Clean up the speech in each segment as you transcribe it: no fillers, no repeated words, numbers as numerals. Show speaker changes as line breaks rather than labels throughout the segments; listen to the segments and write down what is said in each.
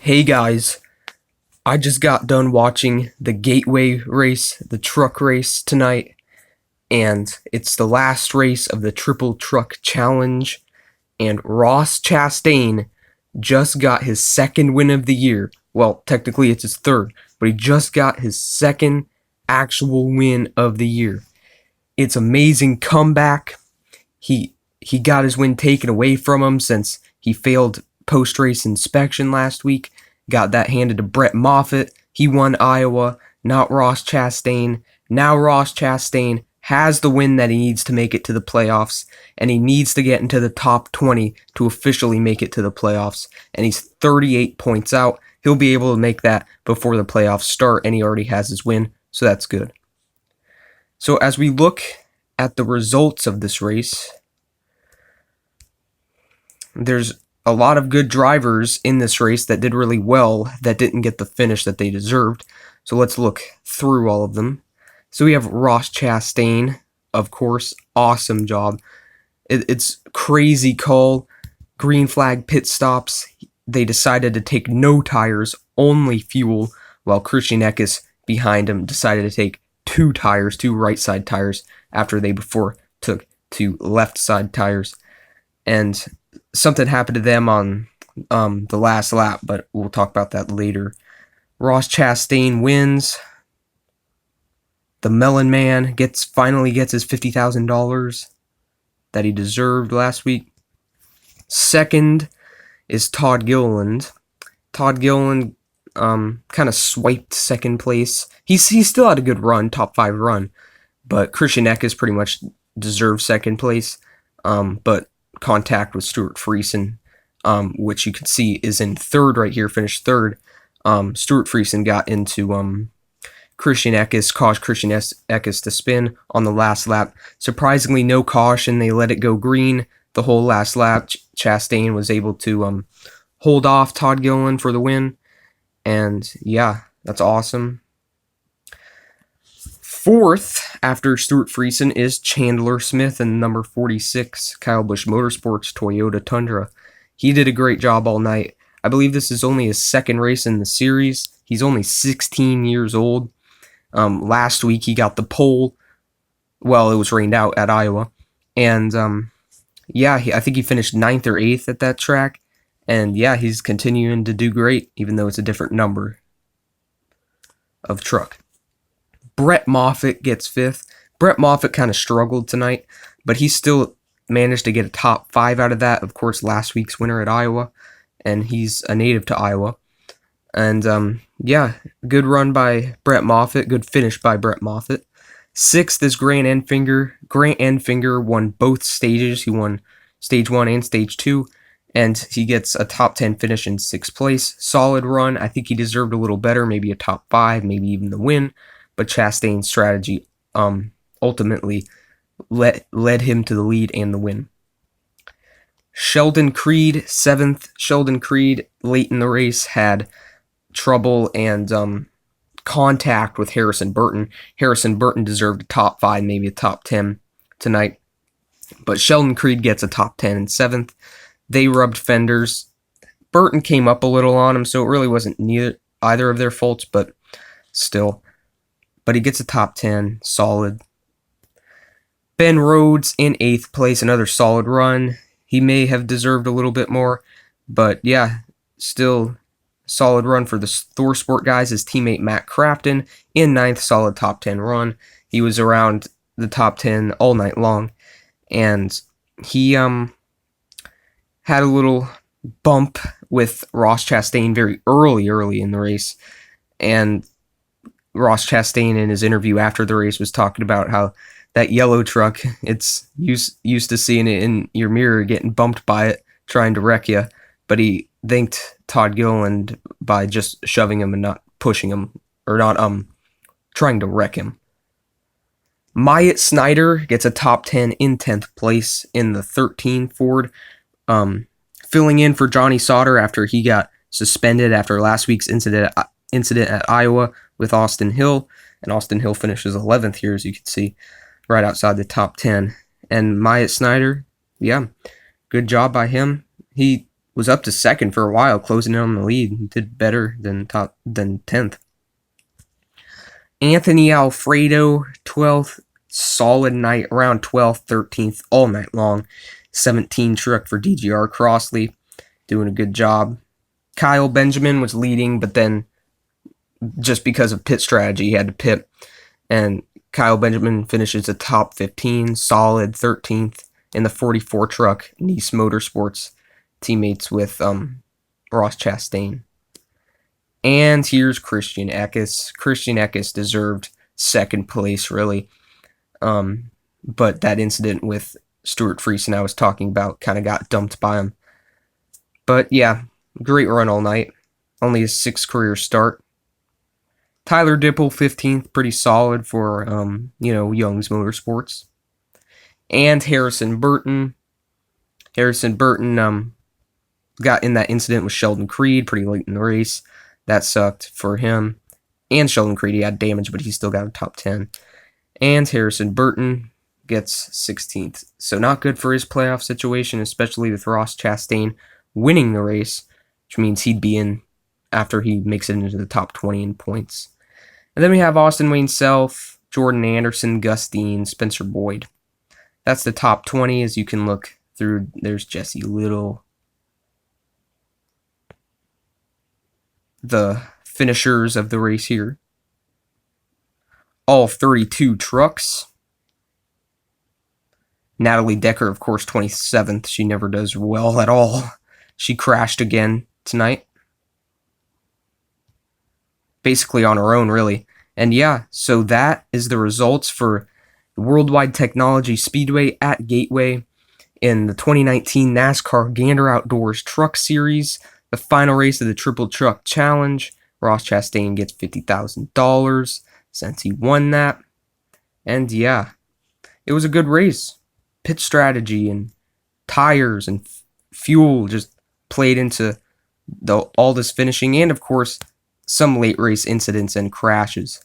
Hey guys, I just got done watching the Gateway race, the truck race tonight, and it's the last race of the Triple Truck Challenge, and Ross Chastain just got his second win of the year. Well, technically it's his third, but he just got his second actual win of the year. It's amazing comeback. He got his win taken away from him since he failed post-race inspection last week. Got that handed to Brett Moffitt. He won Iowa, not Ross Chastain. Now Ross Chastain has the win that he needs to make it to the playoffs, and he needs to get into the top 20 to officially make it to the playoffs. And he's 38 points out. He'll be able to make that before the playoffs start, and he already has his win, so that's good. So as we look at the results of this race, there's a lot of good drivers in this race that did really well that didn't get the finish that they deserved. So let's look through all of them. So we have Ross Chastain, of course, awesome job. It's crazy call. Green flag pit stops. They decided to take no tires, only fuel, while Christian Eckes behind him decided to take two right side tires, after they before took two left side tires. And something happened to them on the last lap, but we'll talk about that later. Ross Chastain wins. The Melon Man finally gets his $50,000 that he deserved last week. Second is Todd Gilliland. Todd Gilliland kind of swiped second place. He still had a good run, top 5 run, but Christian Eckes pretty much deserved second place. But contact with Stuart Friesen, which you can see is in third right here, finished third. Stuart Friesen got into Christian Eckes, caused Christian Eckes to spin on the last lap. Surprisingly, no caution. They let it go green the whole last lap. Chastain was able to hold off Todd Gilliland for the win. And yeah, that's awesome. Fourth, after Stuart Friesen, is Chandler Smith in number 46, Kyle Busch Motorsports Toyota Tundra. He did a great job all night. I believe this is only his second race in the series. He's only 16 years old. Last week he got the pole. Well, it was rained out at Iowa. And I think he finished 9th or 8th at that track. And yeah, he's continuing to do great, even though it's a different number of truck. Brett Moffitt gets 5th. Brett Moffitt kind of struggled tonight, but he still managed to get a top 5 out of that. Of course, last week's winner at Iowa, and he's a native to Iowa. And good run by Brett Moffitt. Good finish by Brett Moffitt. 6th is Grant Enfinger. Grant Enfinger won both stages. He won stage 1 and stage 2. And he gets a top 10 finish in 6th place. Solid run. I think he deserved a little better, maybe a top 5, maybe even the win. But Chastain's strategy ultimately led him to the lead and the win. Sheldon Creed, 7th. Sheldon Creed, late in the race, had trouble and contact with Harrison Burton. Harrison Burton deserved a top 5, maybe a top 10 tonight. But Sheldon Creed gets a top 10 in 7th. They rubbed fenders. Burton came up a little on him, so it really wasn't either of their faults, but still. But he gets a top 10, solid. Ben Rhodes in 8th place, another solid run. He may have deserved a little bit more, but yeah, still solid run for the Thor Sport guys. His teammate Matt Crafton in 9th, solid top 10 run. He was around the top 10 all night long, and he had a little bump with Ross Chastain very early in the race, and Ross Chastain in his interview after the race was talking about how that yellow truck, it's used to seeing it in your mirror getting bumped by it, trying to wreck you, but he thanked Todd Gilliland by just shoving him and not pushing him, or not trying to wreck him. Myatt Snyder gets a top 10 in 10th place in the 13 Ford, filling in for Johnny Sauter after he got suspended after last week's incident at Iowa with Austin Hill, and Austin Hill finishes 11th here, as you can see, right outside the top 10. And Myatt Snyder, yeah, good job by him. He was up to second for a while, closing in on the lead. He did better than 10th. Anthony Alfredo, 12th. Solid night, around 12th, 13th, all night long. 17 truck for DGR Crossley, doing a good job. Kyle Benjamin was leading, but then just because of pit strategy, he had to pit. And Kyle Benjamin finishes the top 15, solid 13th in the 44 truck, Nice Motorsports, teammates with Ross Chastain. And here's Christian Eckes. Christian Eckes deserved second place, really. But that incident with Stuart Friesen I was talking about kind of got dumped by him. But yeah, great run all night. Only his 6th career start. Tyler Dipple, 15th, pretty solid for, Young's Motorsports. And Harrison Burton. Harrison Burton got in that incident with Sheldon Creed pretty late in the race. That sucked for him. And Sheldon Creed, he had damage, but he still got a top 10. And Harrison Burton gets 16th. So not good for his playoff situation, especially with Ross Chastain winning the race, which means he'd be in after he makes it into the top 20 in points. And then we have Austin Wayne Self, Jordan Anderson, Gus Dean, Spencer Boyd. That's the top 20 as you can look through. There's Jesse Little. The finishers of the race here. All 32 trucks. Natalie Decker, of course, 27th. She never does well at all. She crashed again tonight. Basically on her own, really. And yeah, so that is the results for the Worldwide Technology Speedway at Gateway in the 2019 NASCAR Gander Outdoors Truck Series, the final race of the Triple Truck Challenge. Ross Chastain gets $50,000 since he won that. And yeah, it was a good race. Pit strategy and tires and fuel just played into all this finishing, and of course some late race incidents and crashes.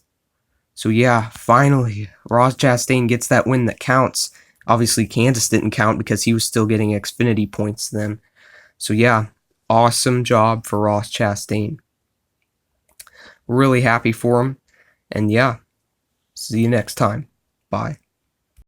So yeah, finally Ross Chastain gets that win that counts. Obviously Kansas didn't count because he was still getting Xfinity points then. So yeah, awesome job for Ross Chastain. Really happy for him. And yeah, see you next time. Bye.